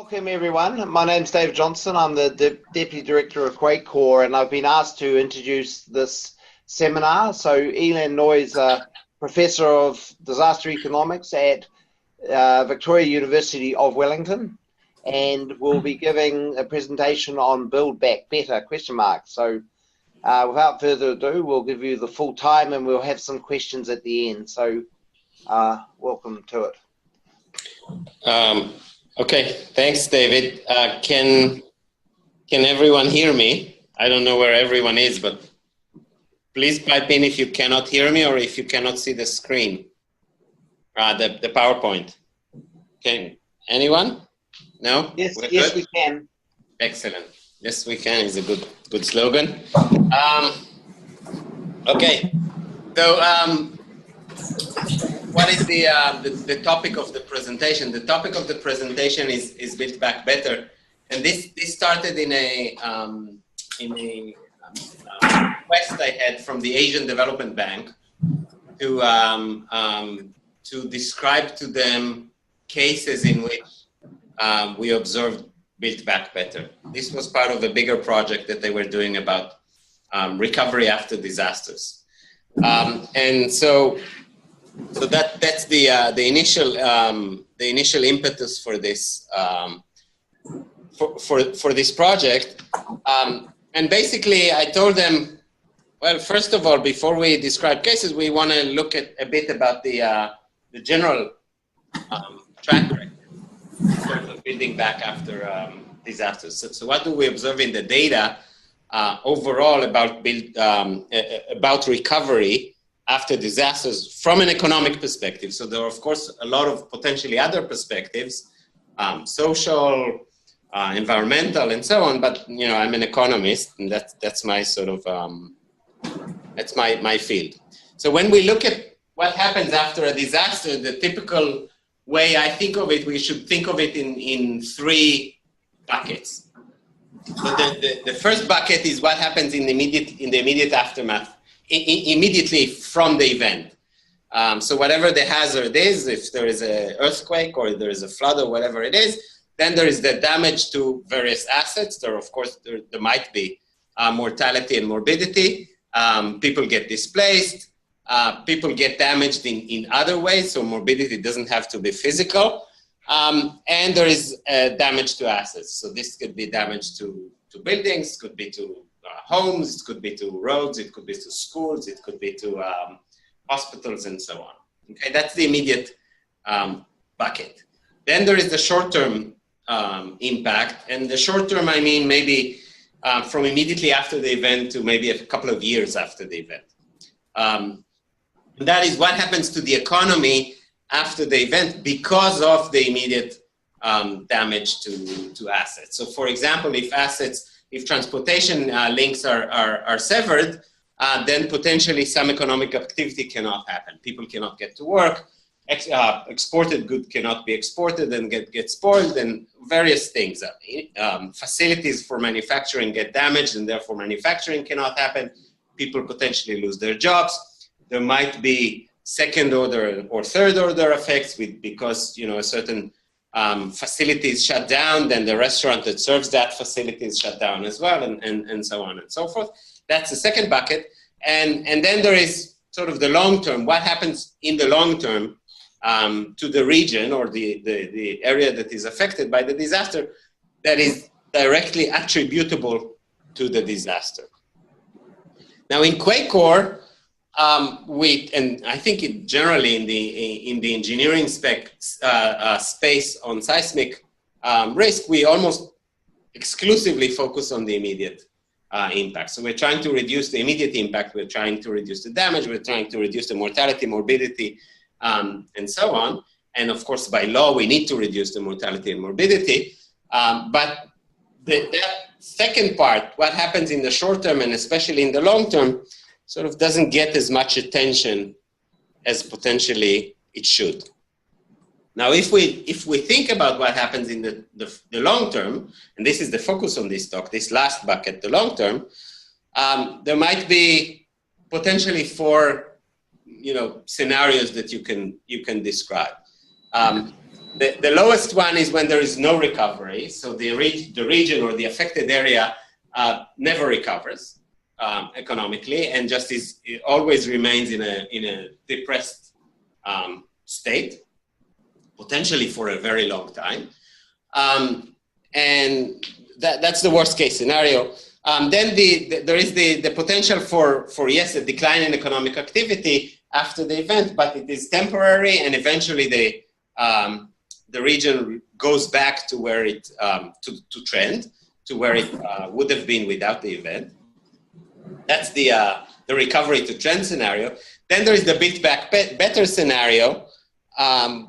Welcome everyone. My name's David Johnson. I'm the Deputy Director of QuakeCoRE, and I've been asked to introduce this seminar. So Ilan is a Professor of Disaster Economics at Victoria University of Wellington, and will be giving a presentation on Build Back Better, ? So without further ado, we'll give you the full time and we'll have some questions at the end. So welcome to it. Okay, thanks, David. Can everyone hear me? I don't know where everyone is, but please pipe in if you cannot hear me or if you cannot see the screen, the PowerPoint. Can anyone? No? Yes, yes, we can. Excellent. Yes, we can is a good slogan. Okay, so what is the topic of the presentation? The topic of the presentation is Build Back Better, and this started in a request I had from the Asian Development Bank to describe to them cases in which we observed Build Back Better. This was part of a bigger project that they were doing about recovery after disasters, and so that's the initial impetus for this for this project, and basically I told them, well, first of all, before we describe cases, we want to look at a bit about the general track record in terms of building back after disasters. So what do we observe in the data overall about recovery after disasters from an economic perspective? So there are, of course, a lot of potentially other perspectives, social, environmental, and so on. But I'm an economist, and that's my sort of that's my field. So when we look at what happens after a disaster, the typical way I think of it, we should think of it in three buckets. So the first bucket is what happens in the immediate aftermath, immediately from the event. So whatever the hazard is, if there is an earthquake or there is a flood or whatever it is, then there is the damage to various assets. There, of course, there might be mortality and morbidity. People get displaced. People get damaged in other ways. So morbidity doesn't have to be physical. And there is damage to assets. So this could be damage to buildings, could be to homes, it could be to roads, it could be to schools, it could be to hospitals, and so on. Okay, that's the immediate bucket. Then there is the short-term impact, and the short-term, I mean maybe from immediately after the event to maybe a couple of years after the event. That is what happens to the economy after the event because of the immediate damage to assets. So, for example, if transportation links are severed, then potentially some economic activity cannot happen. People cannot get to work. Exported goods cannot be exported and get spoiled, and various things. Facilities for manufacturing get damaged, and therefore manufacturing cannot happen. People potentially lose their jobs. There might be second order or third order effects because a certain facility is shut down, then the restaurant that serves that facility is shut down as well, and so on and so forth. That's the second bucket. And then there is sort of the long term. What happens in the long term to the region or the area that is affected by the disaster that is directly attributable to the disaster. Now in QuakeCoRE, and I think generally in the engineering space on seismic risk, we almost exclusively focus on the immediate impact. So we're trying to reduce the immediate impact, we're trying to reduce the damage, we're trying to reduce the mortality, morbidity, and so on. And of course, by law, we need to reduce the mortality and morbidity. But that second part, what happens in the short term and especially in the long term, sort of doesn't get as much attention as potentially it should. Now, if we think about what happens in the long term, and this is the focus on this talk, this last bucket, the long term, there might be potentially four scenarios that you can describe. The lowest one is when there is no recovery. So the region or the affected area never recovers economically, and just it always remains in a depressed state, potentially for a very long time. And that's the worst case scenario. Then there is the potential for yes, a decline in economic activity after the event, but it is temporary, and eventually the region goes back to where it to trend, to where it would have been without the event. That's the recovery to trend scenario. Then there is the build back better scenario,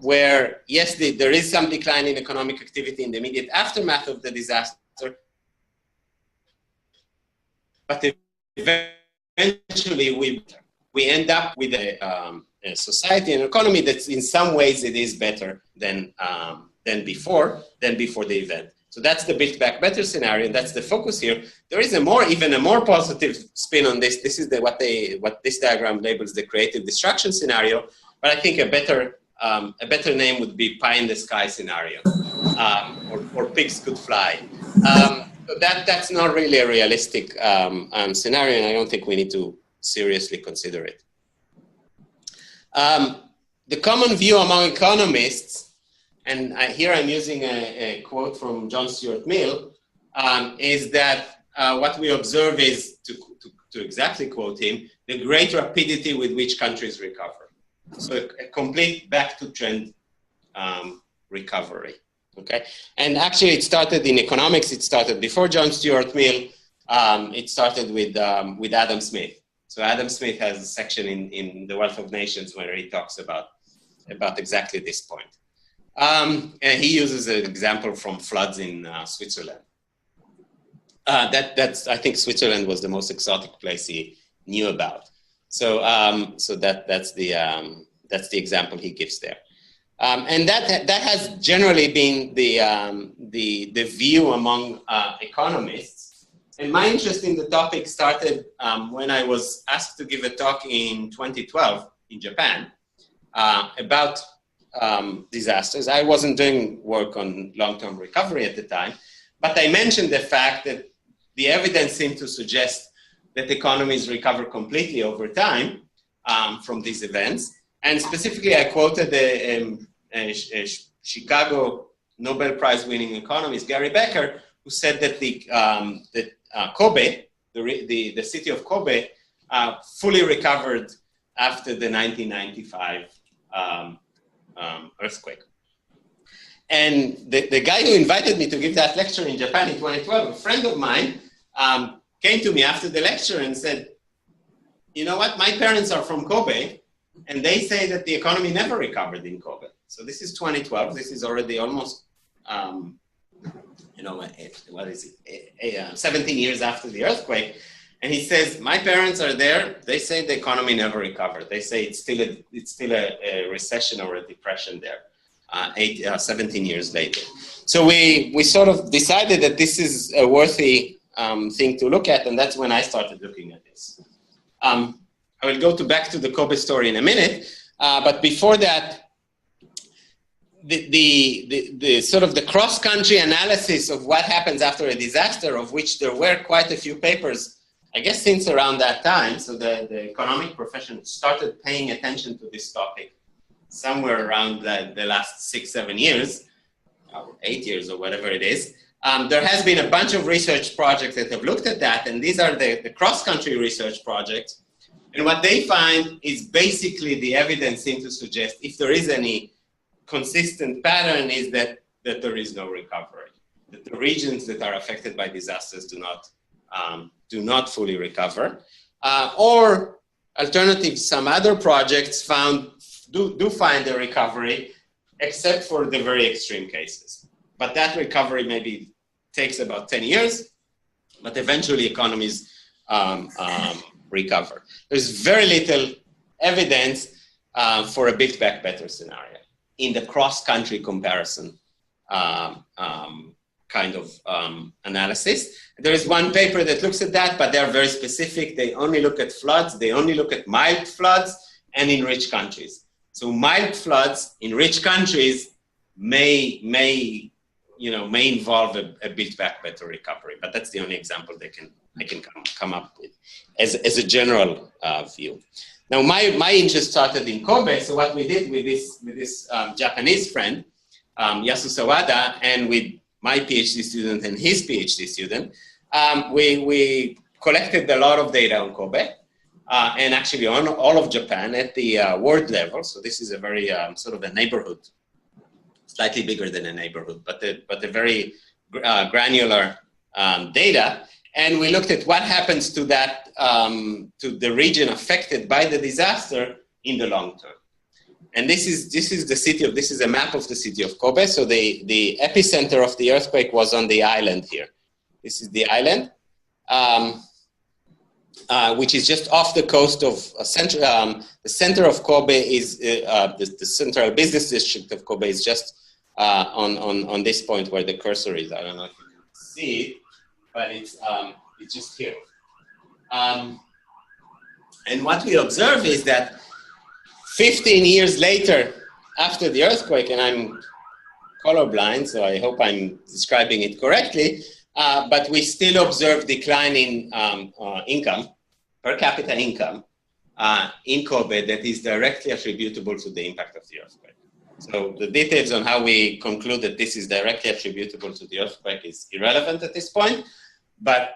where yes, there is some decline in economic activity in the immediate aftermath of the disaster, but eventually we end up with a society and economy that's in some ways it is better than before the event. So that's the build back better scenario, and that's the focus here. There is even a more positive spin on this. This is what this diagram labels the creative destruction scenario, but I think a better name would be pie in the sky scenario, or pigs could fly. So that's not really a realistic scenario, and I don't think we need to seriously consider it. The common view among economists, and here I'm using a quote from John Stuart Mill, is that what we observe is, to exactly quote him, the great rapidity with which countries recover. So a complete back to trend recovery. Okay, and actually it started in economics. It started before John Stuart Mill. It started with Adam Smith. So Adam Smith has a section in The Wealth of Nations where he talks about exactly this point. And he uses an example from floods in Switzerland. That's I think Switzerland was the most exotic place he knew about. So that's the example he gives there. And that has generally been the view among economists. And my interest in the topic started when I was asked to give a talk in 2012 in Japan about disasters. I wasn't doing work on long-term recovery at the time, but I mentioned the fact that the evidence seemed to suggest that economies recover completely over time from these events. And specifically, I quoted a Chicago Nobel Prize winning economist, Gary Becker, who said that Kobe, the city of Kobe, fully recovered after the 1995 earthquake. And the guy who invited me to give that lecture in Japan in 2012, a friend of mine, came to me after the lecture and said, you know what, my parents are from Kobe, and they say that the economy never recovered in Kobe. So this is 2012. This is already almost, 17 years after the earthquake. And he says, my parents are there. They say the economy never recovered. They say it's still a recession or a depression there, 17 years later. So we sort of decided that this is a worthy thing to look at, and that's when I started looking at this. I will go back to the Kobe story in a minute, but before that, the sort of the cross-country analysis of what happens after a disaster, of which there were quite a few papers, I guess since around that time. So the economic profession started paying attention to this topic somewhere around the last 6-7 years, or 8 years or whatever it is. There has been a bunch of research projects that have looked at that, and these are the cross-country research projects. And what they find is basically the evidence seems to suggest, if there is any consistent pattern, is that there is no recovery. That the regions that are affected by disasters do not fully recover. Or alternative, some other projects do find a recovery, except for the very extreme cases. But that recovery maybe takes about 10 years, but eventually economies recover. There's very little evidence for a build back better scenario in the cross-country comparison kind of analysis. There is one paper that looks at that, but they're very specific. They only look at floods. They only look at mild floods and in rich countries. So mild floods in rich countries may involve a Build Back Better recovery, but that's the only example I can come up with as a general view. Now, my interest started in Kobe, so what we did with this Japanese friend, Yasu Sawada, and with my PhD student and his PhD student, we collected a lot of data on Kobe, and actually on all of Japan at the world level. So this is a very sort of a neighborhood, slightly bigger than a neighborhood, but a very granular data. And we looked at what happens to that, to the region affected by the disaster in the long term. And this is a map of the city of Kobe. So the epicenter of the earthquake was on the island here. This is the island, which is just off the coast of the center of Kobe is the central business district of Kobe is just on this point where the cursor is. I don't know if you can see it, but it's just here. And what we observe is that 15 years later, after the earthquake, and I'm colorblind, so I hope I'm describing it correctly, but we still observe decline in income, per capita income, in Kobe that is directly attributable to the impact of the earthquake. So the details on how we conclude that this is directly attributable to the earthquake is irrelevant at this point, but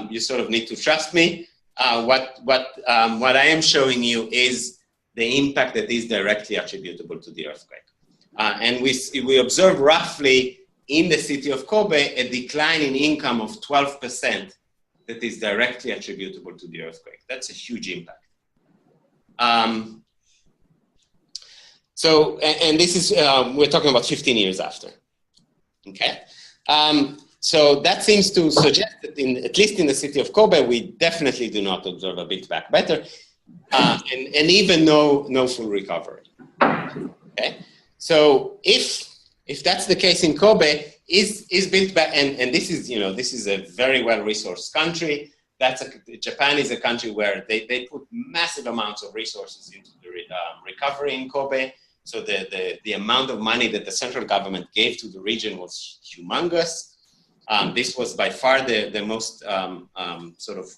you sort of need to trust me. What I am showing you is the impact that is directly attributable to the earthquake. And we observe roughly in the city of Kobe a decline in income of 12% that is directly attributable to the earthquake. That's a huge impact. And this is, we're talking about 15 years after, okay? So that seems to suggest that at least in the city of Kobe, we definitely do not observe a Build Back Better, and even no full recovery, okay? So if that's the case in Kobe, is Build Back, and this is a very well-resourced country. Japan is a country where they put massive amounts of resources into the recovery in Kobe. So the amount of money that the central government gave to the region was humongous. This was by far the most sort of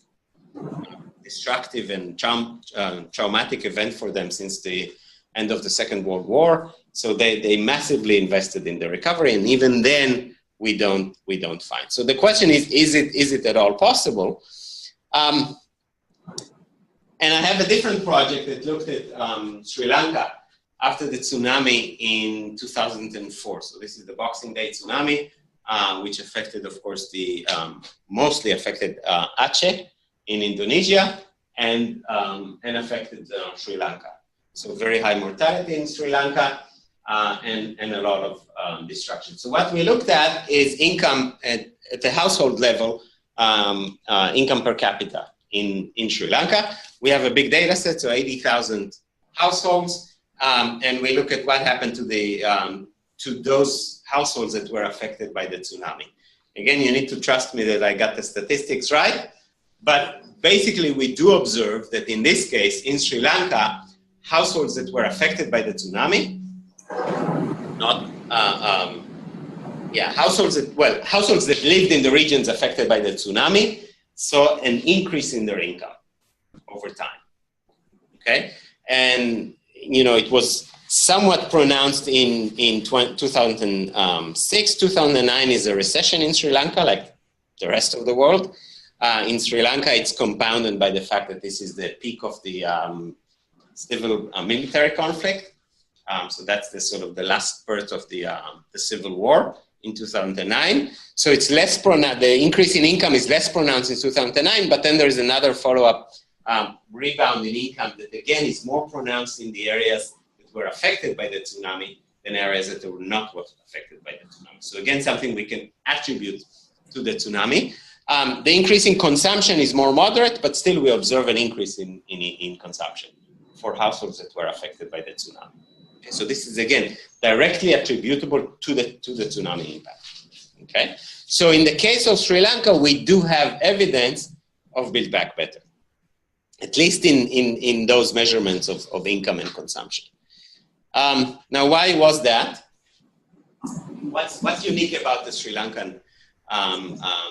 destructive and traumatic event for them since the end of the Second World War. So they massively invested in the recovery, and even then we don't find. So the question is it at all possible? And I have a different project that looked at Sri Lanka after the tsunami in 2004. So this is the Boxing Day tsunami, which affected, of course, mostly affected Aceh in Indonesia and affected Sri Lanka. So very high mortality in Sri Lanka and a lot of destruction. So what we looked at is income at the household level, income per capita in Sri Lanka. We have a big data set, so 80,000 households, and we look at what happened to those households that were affected by the tsunami. Again, you need to trust me that I got the statistics right, but basically we do observe that in this case, in Sri Lanka, households that were affected by the tsunami, households that lived in the regions affected by the tsunami saw an increase in their income over time, okay? And, it was somewhat pronounced in 2006. 2009 is a recession in Sri Lanka, like the rest of the world. In Sri Lanka, it's compounded by the fact that this is the peak of the civil military conflict. So that's the last spurt of the civil war in 2009. So it's less pronounced. The increase in income is less pronounced in 2009, but then there's another follow-up rebound in income that again is more pronounced in the areas that were affected by the tsunami than areas that were not affected by the tsunami. So again, something we can attribute to the tsunami. The increase in consumption is more moderate, but still we observe an increase in consumption for households that were affected by the tsunami. Okay, so this is again directly attributable to the tsunami impact. Okay, so in the case of Sri Lanka, we do have evidence of Build Back Better, at least in those measurements of income and consumption. Now, why was that? what's unique about the Sri Lankan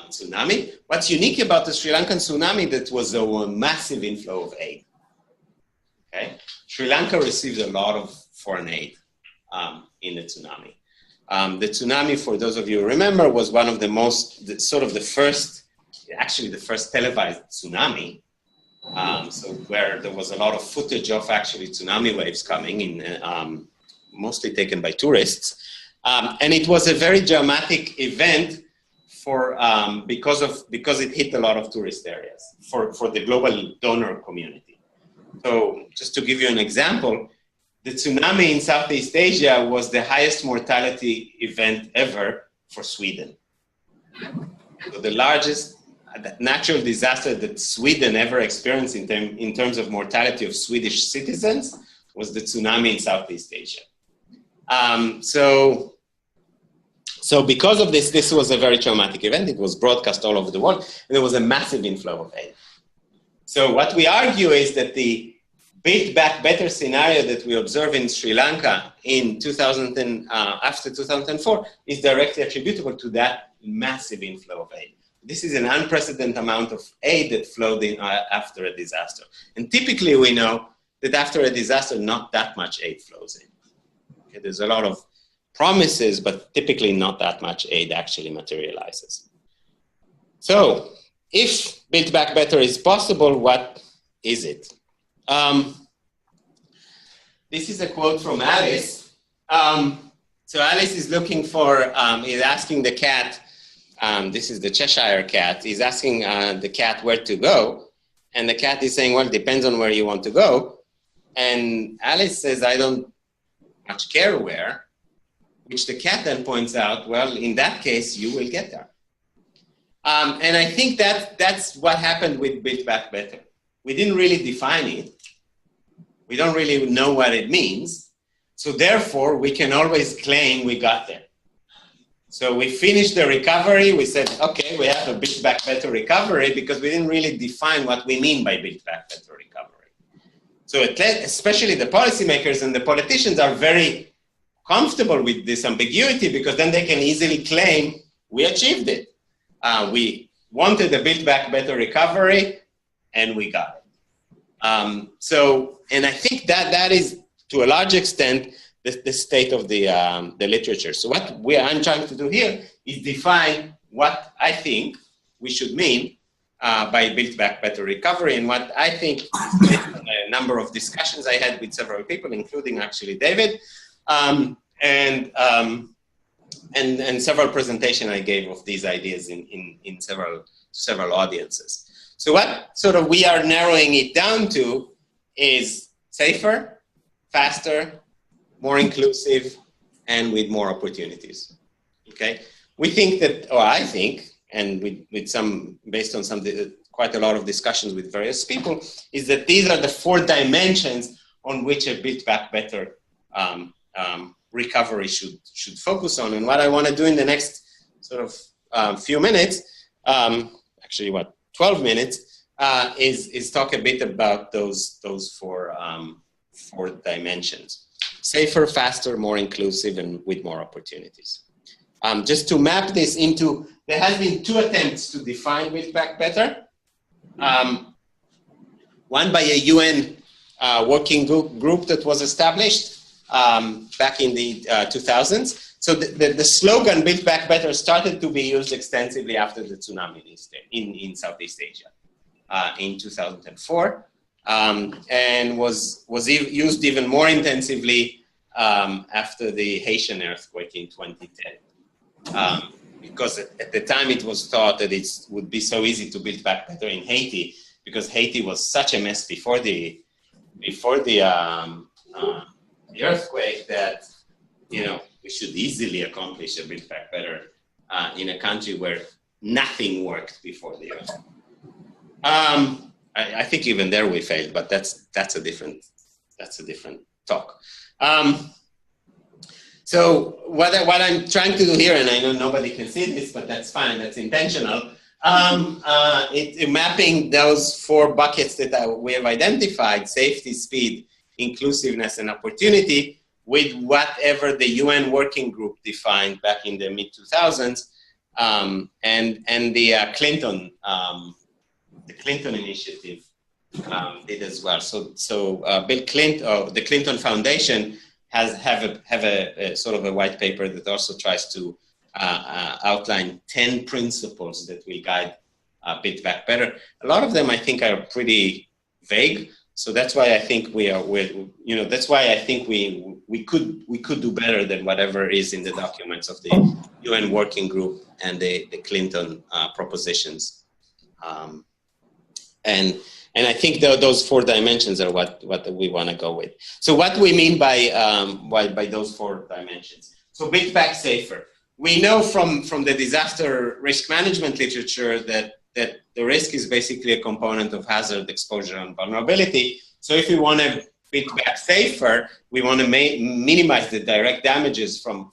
tsunami? What's unique about the Sri Lankan tsunami that was a massive inflow of aid. Okay, Sri Lanka received a lot of foreign aid in the tsunami. The tsunami, for those of you who remember, was one of the the first televised tsunami. So where there was a lot of footage of actually tsunami waves coming in, mostly taken by tourists. And it was a very dramatic event because it hit a lot of tourist areas for the global donor community. So just to give you an example, the tsunami in Southeast Asia was the highest mortality event ever for Sweden. So the largest natural disaster that Sweden ever experienced in terms of mortality of Swedish citizens was the tsunami in Southeast Asia. So because of this was a very traumatic event. It was broadcast all over the world, and there was a massive inflow of aid. So what we argue is that the Build Back Better scenario that we observe in Sri Lanka in after 2004 is directly attributable to that massive inflow of aid. This is an unprecedented amount of aid that flowed in after a disaster. And typically we know that after a disaster, not that much aid flows in. Okay, there's a lot of promises, but typically not that much aid actually materializes. So if Build Back Better is possible, what is it? This is a quote from Alice. So Alice is looking for, is asking the cat, this is the Cheshire cat, he's asking the cat where to go. And the cat is saying, well, it depends on where you want to go. And Alice says, I don't much care where, which the cat then points out, well, in that case, you will get there. And I think that's what happened with Build Back Better. We didn't really define it. We don't really know what it means. So therefore, we can always claim we got there. So we finished the recovery. We said, okay, we have a Build Back Better recovery because we didn't really define what we mean by Build Back Better recovery. So especially the policymakers and the politicians are very comfortable with this ambiguity because then they can easily claim we achieved it. We wanted a Build Back Better recovery and we got it. And I think that is to a large extent the state of the literature. So what I'm trying to do here is define what I think we should mean by Build Back Better recovery, and what I think, based on a number of discussions I had with several people, including actually David, and several presentations I gave of these ideas in several audiences. So what sort of we are narrowing it down to is safer, faster, more inclusive, and with more opportunities. Okay, we think that, or I think, and with some, based on quite a lot of discussions with various people, is that these are the 4 dimensions on which a Build Back Better recovery should focus on. And what I want to do in the next sort of few minutes, actually 12 minutes, is talk a bit about those 4 dimensions. Safer, faster, more inclusive, and with more opportunities. Just to map this into, there has been 2 attempts to define Build Back Better. One by a UN working group that was established back in the 2000s. So the slogan Build Back Better started to be used extensively after the tsunami in Southeast Asia in 2004. And was used even more intensively after the Haitian earthquake in 2010. Because at the time it was thought that it would be so easy to build back better in Haiti, because Haiti was such a mess before the earthquake that, we should easily accomplish a build back better in a country where nothing worked before the earthquake. I think even there we failed, but that's a different talk. So what I'm trying to do here, and I know nobody can see this, but that's fine, that's intentional, mapping those 4 buckets that we have identified, safety, speed, inclusiveness, and opportunity, with whatever the UN working group defined back in the mid-2000s, and the Clinton initiative did as well. So Bill Clinton, the Clinton Foundation have a sort of a white paper that also tries to outline 10 principles that will guide Build Back Better. A lot of them, I think, are pretty vague. So that's why I think that's why I think we could do better than whatever is in the documents of the UN Working Group and the Clinton propositions. And I think those 4 dimensions are what we want to go with. So what do we mean by those 4 dimensions? So Build Back Safer. We know from the disaster risk management literature that the risk is basically a component of hazard, exposure, and vulnerability. So if we want to build back safer, we want to minimize the direct damages from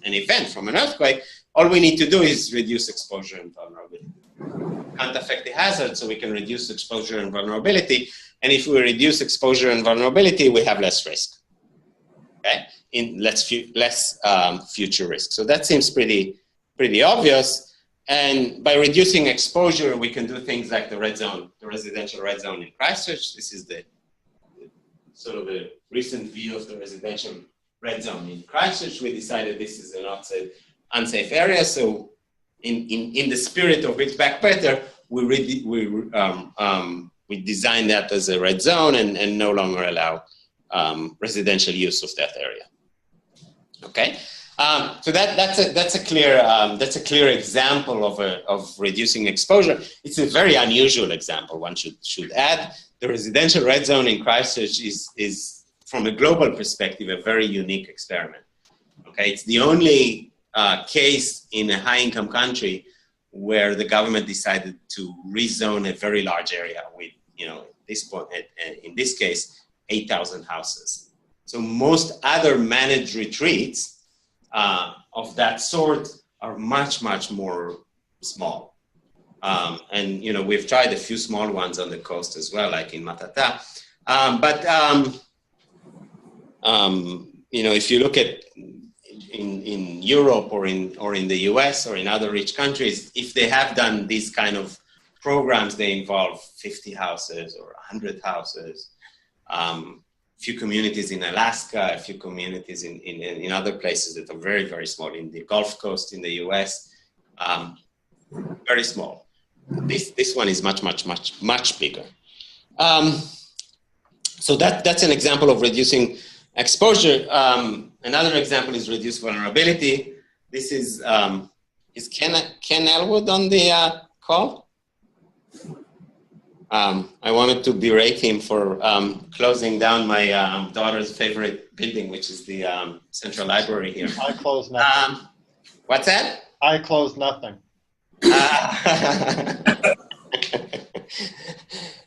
an event, from an earthquake. All we need to do is reduce exposure and vulnerability. Can't affect the hazard, so we can reduce exposure and vulnerability. And if we reduce exposure and vulnerability, we have less risk. Okay, in less future risk. So that seems pretty obvious. And by reducing exposure, we can do things like the red zone, the residential red zone in Christchurch. This is the sort of a recent view of the residential red zone in Christchurch. We decided this is an unsafe area. So in the spirit of Build Back Better, we designed that as a red zone and no longer allow residential use of that area. Okay. So that's a clear example of reducing exposure. It's a very unusual example. One should add. The residential red zone in Christchurch is from a global perspective a very unique experiment. Okay, it's the only case in a high-income country where the government decided to rezone a very large area with, this point, in this case, 8,000 houses. So most other managed retreats of that sort are much more small, and we've tried a few small ones on the coast as well, like in Matata. If you look at in Europe or in the US or in other rich countries, if they have done these kind of programs, they involve 50 houses or 100 houses. Few communities in Alaska, a few communities in other places that are very, very small, in the Gulf Coast in the US, very small. This one is much bigger. So that's an example of reducing exposure. Another example is reduce vulnerability. This is Ken Elwood on the call? I wanted to berate him for closing down my daughter's favorite building, which is the Central Library here. I closed nothing. What's that? I closed nothing.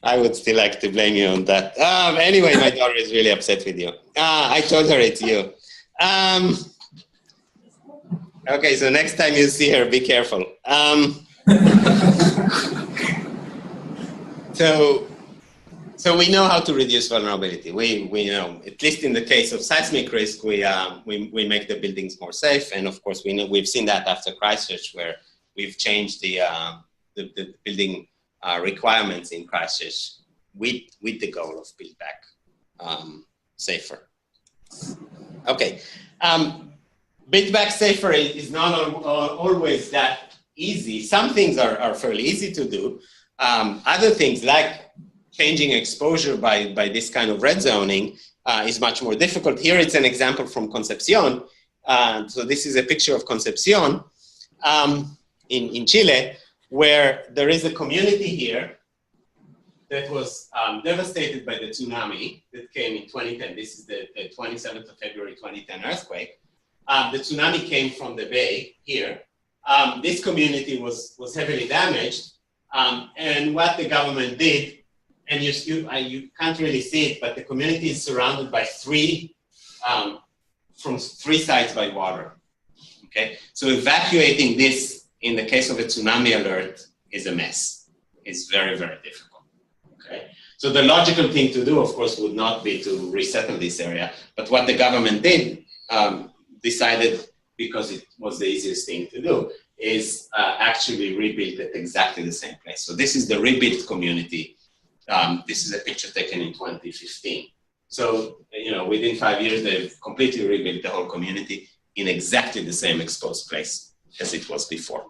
I would still like to blame you on that. Anyway, my daughter is really upset with you. I told her it's you. Okay, so next time you see her, be careful. So we know how to reduce vulnerability. We know, at least in the case of seismic risk, we make the buildings more safe, and of course we've seen that after Christchurch, where we've changed the building requirements in Christchurch with the goal of build back safer. Okay, build back safer is not always that easy. Some things are fairly easy to do. Other things like changing exposure by this kind of red zoning is much more difficult. Here it's an example from Concepcion. So this is a picture of Concepcion in Chile, where there is a community here that was devastated by the tsunami that came in 2010. This is the 27th of February 2010 earthquake. The tsunami came from the bay here. This community was heavily damaged. And what the government did, and you can't really see it, but the community is surrounded by from three sides by water. Okay, so evacuating this in the case of a tsunami alert is a mess. It's very, very difficult. Okay, So the logical thing to do, of course, would not be to resettle this area. But what the government did, decided, because it was the easiest thing to do, is actually rebuild at exactly the same place. So this is the rebuilt community. This is a picture taken in 2015. So, you know, within 5 years, they've completely rebuilt the whole community in exactly the same exposed place as it was before.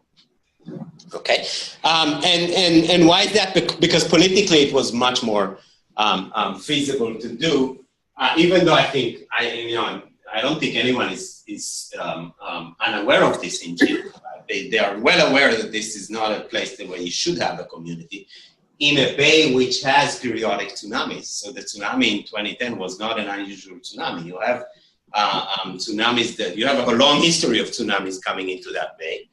Okay, and why is that? Because politically it was much more feasible to do, even though I think, I don't think anyone is unaware of this in Chile. They are well aware that this is not a place where you should have a community in a bay which has periodic tsunamis. So the tsunami in 2010 was not an unusual tsunami. You have tsunamis that you have a long history of tsunamis coming into that bay.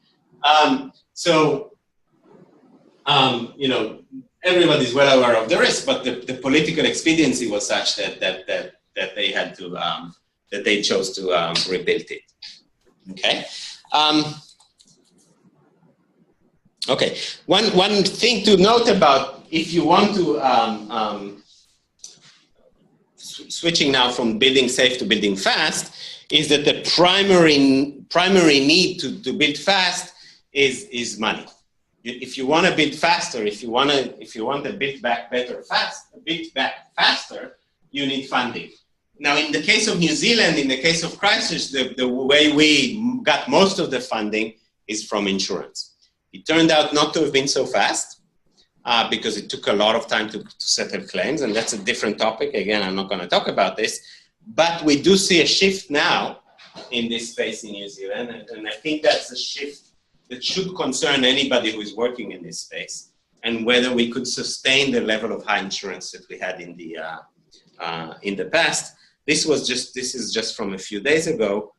You know, everybody's well aware of the risk, but the political expediency was such that they had to that they chose to rebuild it. Okay. Okay. One thing to note about, if you want to switching now from building safe to building fast, is that the primary need to build fast is money. If you want to build faster, if you want to build back faster, you need funding. Now, in the case of New Zealand, in the case of Christchurch, the way we got most of the funding is from insurance. It turned out not to have been so fast because it took a lot of time to settle claims, and that's a different topic. Again, I'm not going to talk about this, but we do see a shift now in this space in New Zealand, and I think that's a shift that should concern anybody who is working in this space, and whether we could sustain the level of high insurance that we had in the past. This is just from a few days ago.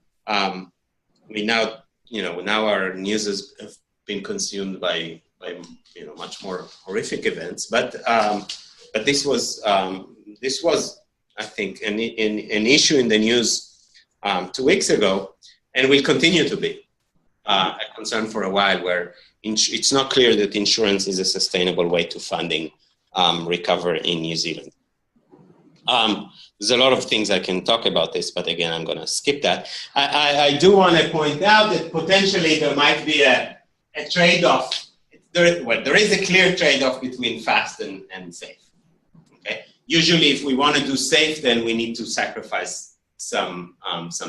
We now, now our news has been consumed by much more horrific events, but this was I think an issue in the news 2 weeks ago, and will continue to be a concern for a while, where it's not clear that insurance is a sustainable way to funding recovery in New Zealand. There's a lot of things I can talk about this, but again, I'm going to skip that. I do want to point out that potentially there might be a trade-off. There is a clear trade-off between fast and safe. Okay. Usually, if we want to do safe, then we need to sacrifice some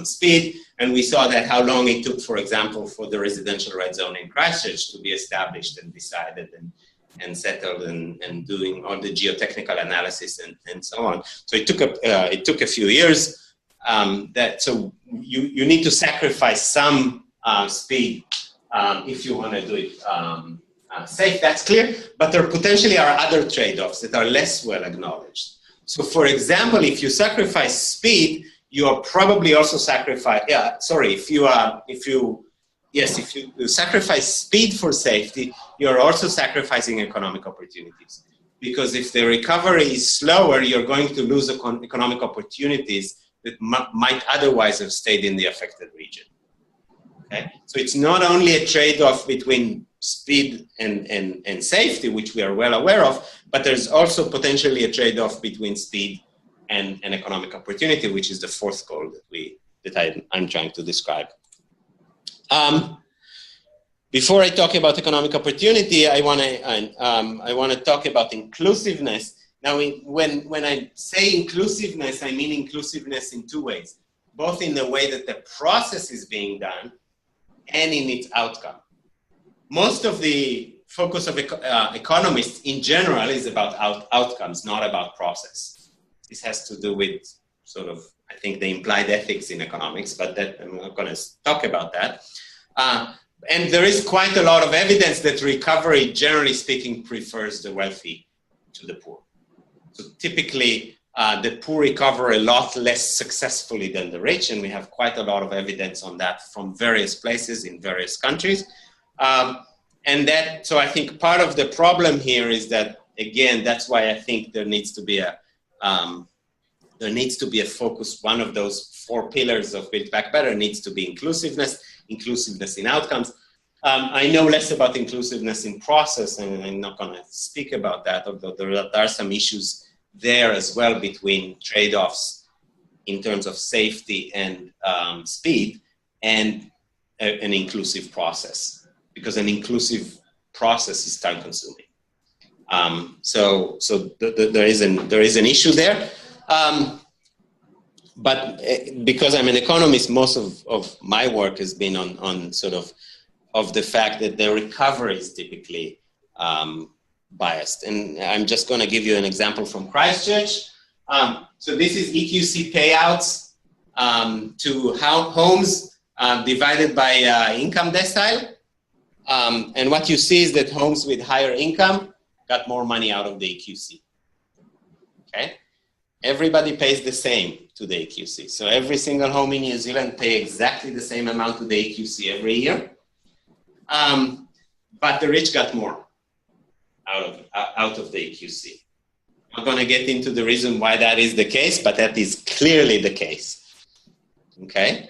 speed, and we saw that how long it took, for example, for the residential red zone in Christchurch to be established and decided and settled and doing all the geotechnical analysis and so on. So it took a few years. So you need to sacrifice some speed if you want to do it safe. That's clear. But there potentially are other trade-offs that are less well acknowledged. So, for example, if you sacrifice speed, you are probably also sacrifice. If you sacrifice speed for safety, you're also sacrificing economic opportunities. Because if the recovery is slower, you're going to lose economic opportunities that might otherwise have stayed in the affected region. Okay? So it's not only a trade-off between speed and safety, which we are well aware of, but there's also potentially a trade-off between speed and economic opportunity, which is the fourth goal that I'm trying to describe. Before I talk about economic opportunity, I want to talk about inclusiveness. Now, when I say inclusiveness, I mean inclusiveness in two ways, both in the way that the process is being done and in its outcome. Most of the focus of economists in general is about outcomes, not about process. This has to do with sort of, I think, the implied ethics in economics, but I'm not going to talk about that. And there is quite a lot of evidence that recovery, generally speaking, prefers the wealthy to the poor. So typically, the poor recover a lot less successfully than the rich, and we have quite a lot of evidence on that from various places in various countries. So I think part of the problem here is that, again, that's why I think there needs to be a focus. One of those four pillars of Build Back Better needs to be inclusiveness in outcomes. I know less about inclusiveness in process, and I'm not going to speak about that, although there are some issues there as well between trade-offs in terms of safety and speed and an inclusive process, because an inclusive process is time-consuming. So there is an issue there. But because I'm an economist, most of my work has been on sort of the fact that the recovery is typically biased. And I'm just going to give you an example from Christchurch. So this is EQC payouts to homes divided by income decile. And what you see is that homes with higher income got more money out of the EQC. Okay? Everybody pays the same to the EQC. So every single home in New Zealand pay exactly the same amount to the EQC every year. But the rich got more out of the EQC. I'm not going to get into the reason why that is the case, but that is clearly the case. Okay?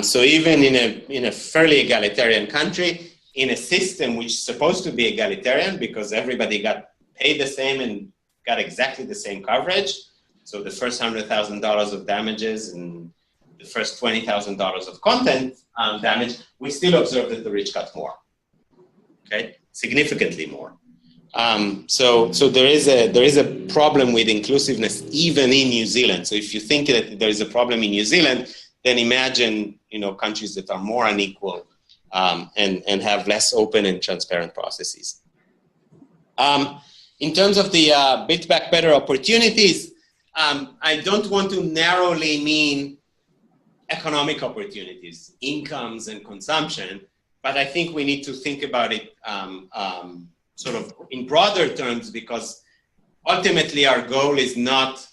So even in a fairly egalitarian country, in a system which is supposed to be egalitarian because everybody got paid the same and got exactly the same coverage, so the first $100,000 of damages and the first $20,000 of content damage, we still observe that the rich got more, okay? Significantly more. So there is a problem with inclusiveness even in New Zealand. So if you think that there is a problem in New Zealand, then imagine, countries that are more unequal and have less open and transparent processes. In terms of the Build Back Better opportunities, I don't want to narrowly mean economic opportunities, incomes and consumption, but I think we need to think about it sort of in broader terms, because ultimately our goal is not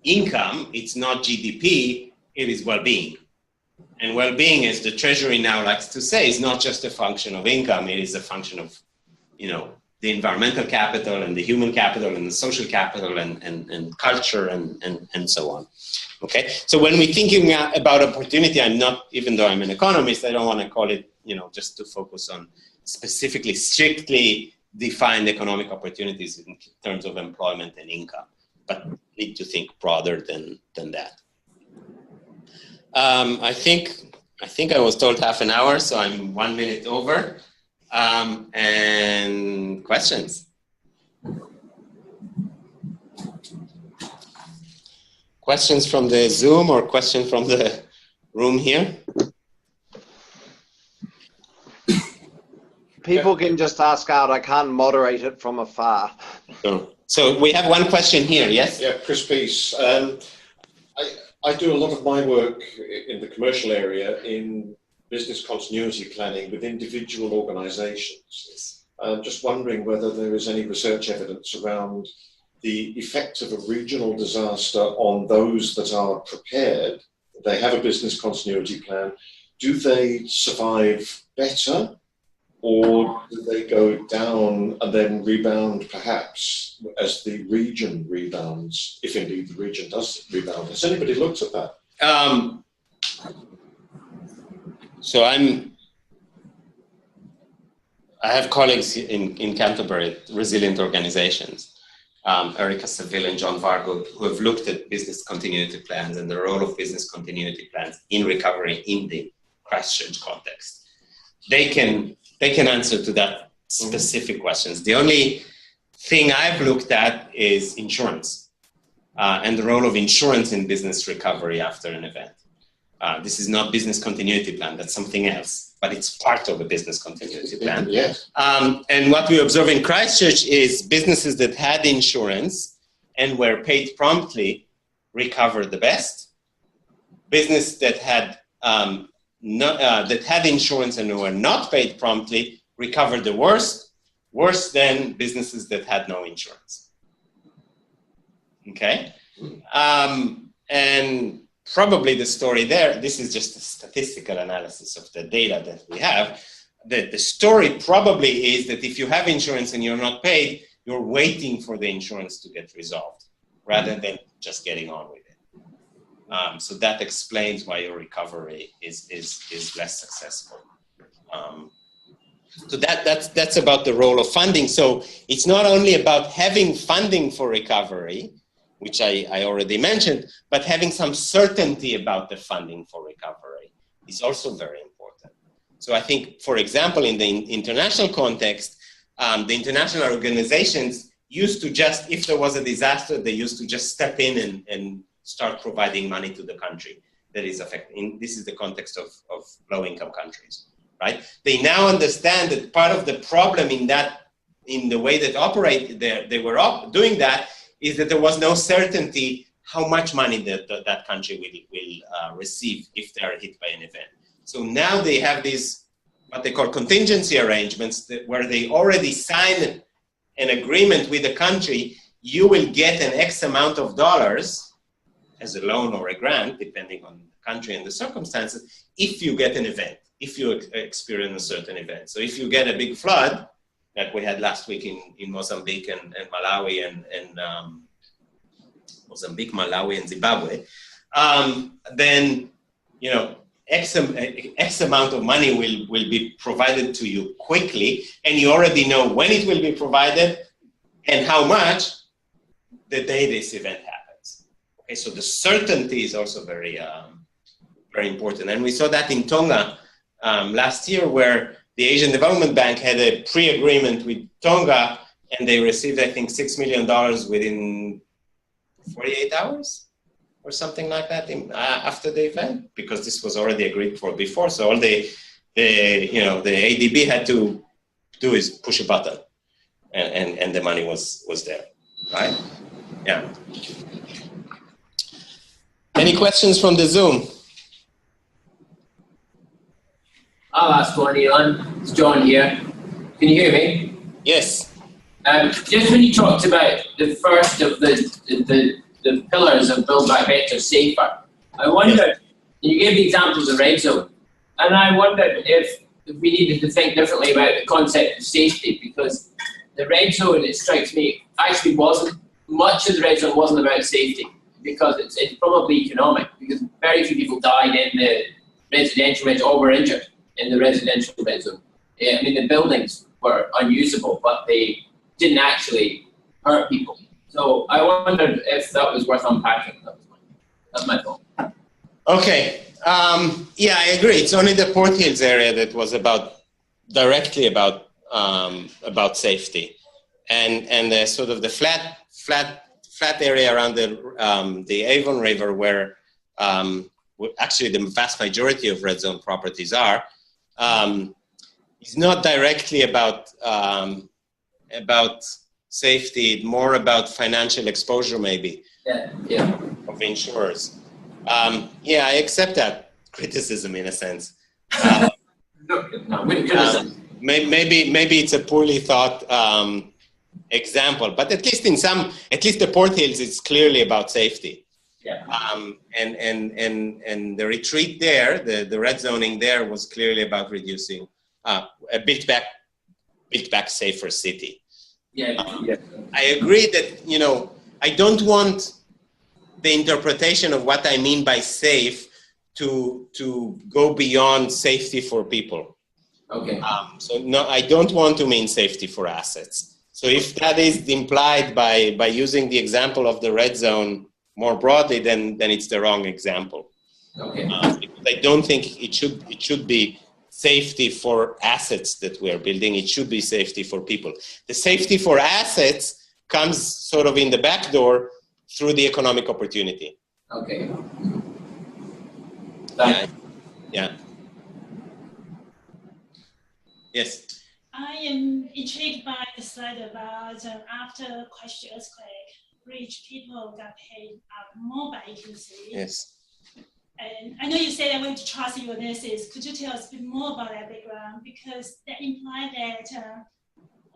income, it's not GDP, it is well-being. And well-being, as the Treasury now likes to say, is not just a function of income, it is a function of, the environmental capital and the human capital and the social capital and culture and so on. Okay, so when we're thinking about opportunity, I'm not, even though I'm an economist, I don't want to call it, just to focus on specifically, strictly defined economic opportunities in terms of employment and income, but need to think broader than that. I think I was told half an hour, so I'm 1 minute over. And questions? Questions from the Zoom or question from the room here? People can just ask out. I can't moderate it from afar. So we have one question here, yes? Yeah, Chris Peace. I do a lot of my work in the commercial area in business continuity planning with individual organizations. I'm just wondering whether there is any research evidence around the effect of a regional disaster on those that are prepared. They have a business continuity plan. Do they survive better, or do they go down and then rebound perhaps as the region rebounds, if indeed the region does rebound? Has anybody looked at that? So I have colleagues in Canterbury, resilient organizations, Erica Seville and John Vargo, who have looked at business continuity plans and the role of business continuity plans in recovery in the Christchurch context. They can answer to that specific questions. The only thing I've looked at is insurance and the role of insurance in business recovery after an event. This is not business continuity plan, that's something else, but it's part of a business continuity plan. Yes. And what we observe in Christchurch is businesses that had insurance and were paid promptly recovered the best. Business that had that had insurance and were not paid promptly recovered the worst, worse than businesses that had no insurance. Okay? And probably the story there, this is just a statistical analysis of the data that we have, that the story probably is that if you have insurance and you're not paid, you're waiting for the insurance to get resolved rather than just getting on with it. So that explains why your recovery is less successful. So that's about the role of funding. So it's not only about having funding for recovery, which I already mentioned, but having some certainty about the funding for recovery is also very important. So I think, for example, in the international context, the international organizations used to just, if there was a disaster, they used to just step in and start providing money to the country that is affected. This is the context of low-income countries, right? They now understand that part of the problem in the way that they were doing that is that there was no certainty how much money that country will receive if they are hit by an event. So now they have these, what they call contingency arrangements, where they already sign an agreement with the country. You will get an X amount of dollars as a loan or a grant, depending on the country and the circumstances, if you get an event, if you experience a certain event. So if you get a big flood, like we had last week in Mozambique and Malawi and Mozambique, Malawi, and Zimbabwe, then, you know, X amount of money will be provided to you quickly, and you already know when it will be provided and how much the day this event happens. Okay, so the certainty is also very, very important. And we saw that in Tonga last year, where the Asian Development Bank had a pre-agreement with Tonga, and they received, I think, $6 million within 48 hours or something like that after the event, because this was already agreed for before. So all the ADB had to do is push a button, and the money was there, right? Yeah. Any questions from the Zoom? I'll ask one, Ilan. It's John here. Can you hear me? Yes. Just when you talked about the first of the pillars of Build Back Better, Safer, I wondered, you gave the examples of red zone, and I wondered if we needed to think differently about the concept of safety, because the red zone, it strikes me, actually much of the red zone wasn't about safety, because it's probably economic, because very few people died in the residential red zone, or were injured in the residential red zone. I mean, the buildings were unusable, but they didn't actually hurt people. So I wondered if that was worth unpacking. That's my thought. Okay. Yeah, I agree. It's only the Port Hills area that was directly about safety, and the sort of the flat area around the Avon River, where actually the vast majority of red zone properties are, is not directly about safety, more about financial exposure, maybe. Yeah. Of insurers. Yeah, I accept that criticism in a sense. Maybe it's a poorly thought example, but at least the Port Hills, it's clearly about safety. Yeah. And the retreat there, the red zoning there, was clearly about reducing a built back safer city. Yeah. I agree that, you know, I don't want the interpretation of what I mean by safe to go beyond safety for people. Okay. So no, I don't want to mean safety for assets. So if that is implied by using the example of the red zone more broadly, then it's the wrong example. Okay. Because I don't think it should be safety for assets that we are building. It should be safety for people. The safety for assets comes sort of in the back door through the economic opportunity. Okay. Yeah. Yes. I am intrigued by the slide about after Christchurch earthquake, rich people got paid more by inclusive. Yes. And I know you said I'm going to trust your analysis. Could you tell us a bit more about that background? Because that implies that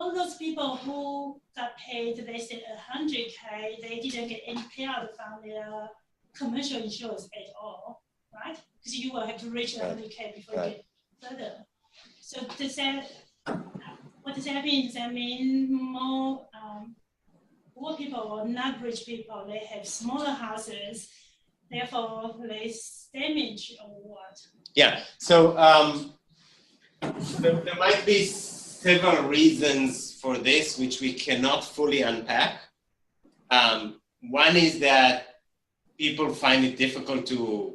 all those people who got paid less than 100K, they didn't get any payout from their commercial insurance at all, right? Because you will have to reach 100K before you get further. So what does that mean? Does that mean more poor people or not rich people, they have smaller houses, therefore less damage, or what? Yeah, so there might be several reasons for this which we cannot fully unpack. One is that people find it difficult to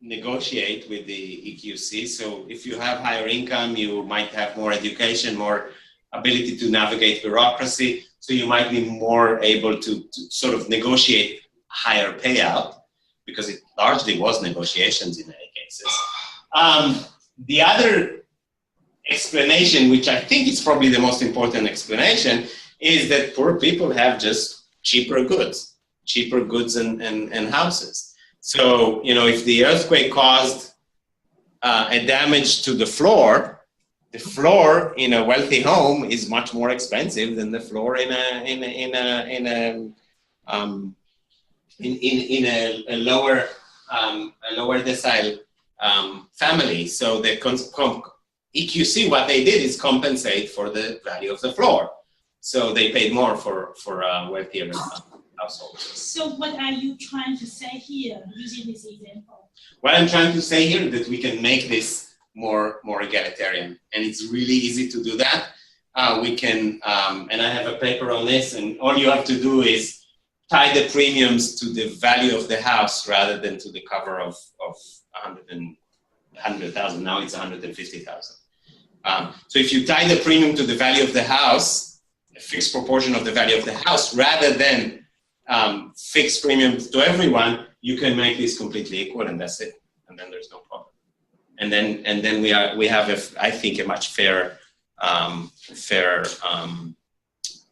negotiate with the EQC. So if you have higher income, you might have more education, more ability to navigate bureaucracy. So you might be more able to sort of negotiate higher payout, because it largely was negotiations in many cases. The other explanation, which I think is probably the most important explanation, is that poor people have just cheaper goods and houses. So, you know, if the earthquake caused a damage to the floor in a wealthy home is much more expensive than the floor in a lower decile family. So the EQC, what they did is compensate for the value of the floor. So they paid more for wealthier households. So what are you trying to say here using this example? What I'm trying to say here is that we can make this more egalitarian, and it's really easy to do that. We can, and I have a paper on this, and all you have to do is tie the premiums to the value of the house rather than to the cover of 100,000. Now it's 150,000. So if you tie the premium to the value of the house, a fixed proportion of the value of the house, rather than fixed premiums to everyone, you can make this completely equal, and that's it. And then there's no problem. And then we have I think a much fairer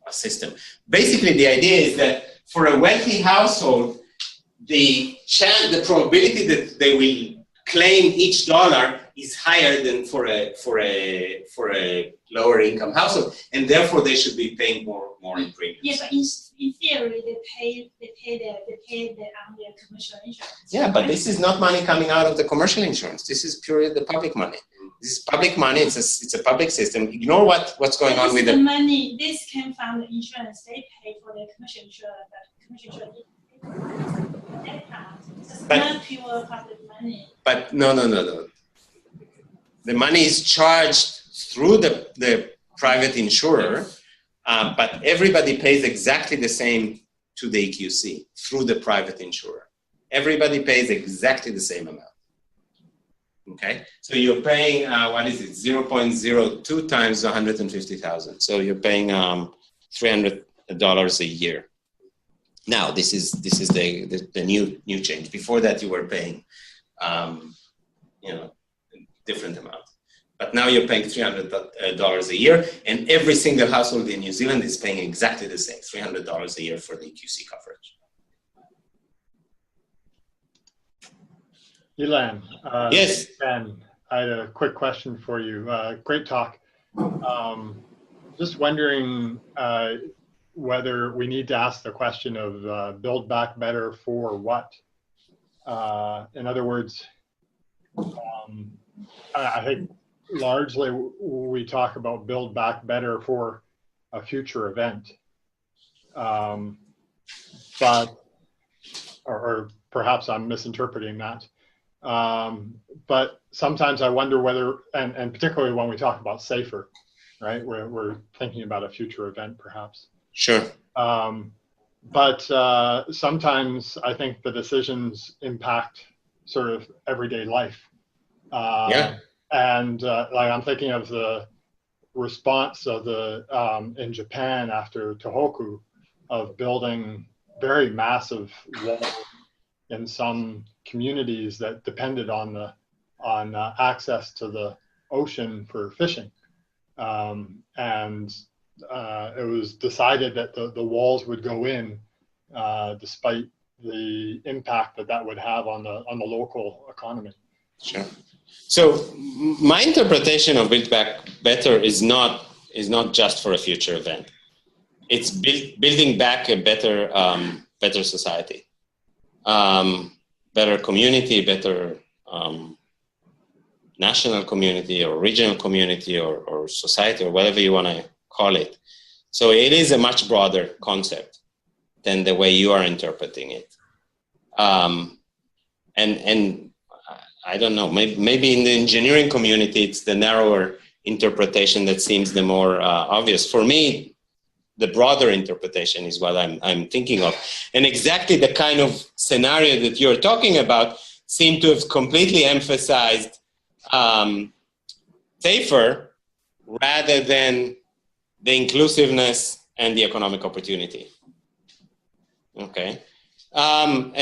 system. Basically, the idea is that for a wealthy household, the probability that they will claim each dollar is higher than for a lower income household, and therefore they should be paying more in premiums. Yeah, but in theory, they pay on their commercial insurance. Yeah, but this is not money coming out of the commercial insurance. This is purely the public money. This is public money. It's a public system. Ignore what's going on with the money. This came from the insurance. They pay for their commercial insurance, but commercial insurance that part. It's not pure public money. But no. The money is charged through the private insurer, but everybody pays exactly the same to the EQC through the private insurer. Everybody pays exactly the same amount. Okay, so you're paying 0.02 times 150,000. So you're paying $300 a year. Now this is the new change. Before that, you were paying, different amount. But now you're paying $300 a year, and every single household in New Zealand is paying exactly the same, $300 a year for the EQC coverage. Ilan, yes. Ben, I had a quick question for you. Great talk. Just wondering whether we need to ask the question of build back better for what? In other words, I think largely we talk about build back better for a future event, or perhaps I'm misinterpreting that. But sometimes I wonder whether, and particularly when we talk about safer, right? We're thinking about a future event, perhaps. Sure. But sometimes I think the decisions impact sort of everyday life. Yeah. And like I'm thinking of the response of in Japan after Tohoku, of building very massive walls in some communities that depended on access to the ocean for fishing, and it was decided that the walls would go in despite the impact that would have on the local economy. Sure. So my interpretation of Build Back Better is not just for a future event. It's building back a better society, better community, better national community or regional community or society or whatever you want to call it. So it is a much broader concept than the way you are interpreting it. And I don't know, maybe in the engineering community, it's the narrower interpretation that seems the more obvious. For me, the broader interpretation is what I'm thinking of. And exactly the kind of scenario that you're talking about seem to have completely emphasized safer rather than the inclusiveness and the economic opportunity. Okay. And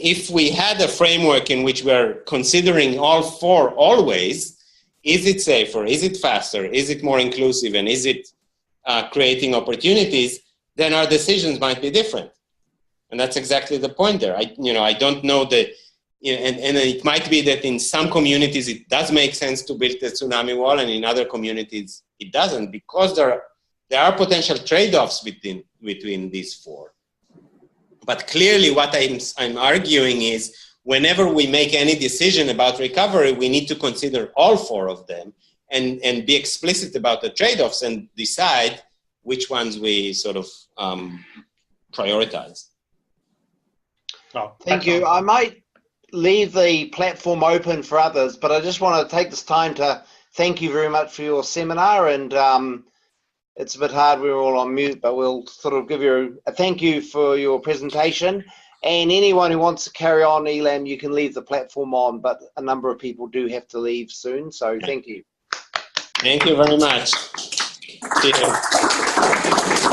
if we had a framework in which we're considering all four always, is it safer, is it faster, is it more inclusive, and is it creating opportunities, then our decisions might be different. And that's exactly the point there. I don't know and it might be that in some communities it does make sense to build the tsunami wall, and in other communities it doesn't, because there are potential trade-offs between these four. But clearly what I'm arguing is whenever we make any decision about recovery, we need to consider all four of them and be explicit about the trade-offs and decide which ones we sort of prioritize. Oh, Thank you. I might leave the platform open for others, but I just want to take this time to thank you very much for your seminar. And it's a bit hard, we're all on mute, but we'll sort of give you a thank you for your presentation. And anyone who wants to carry on, Ilan, you can leave the platform on, but a number of people do have to leave soon, so thank you. Thank you very much. Cheers.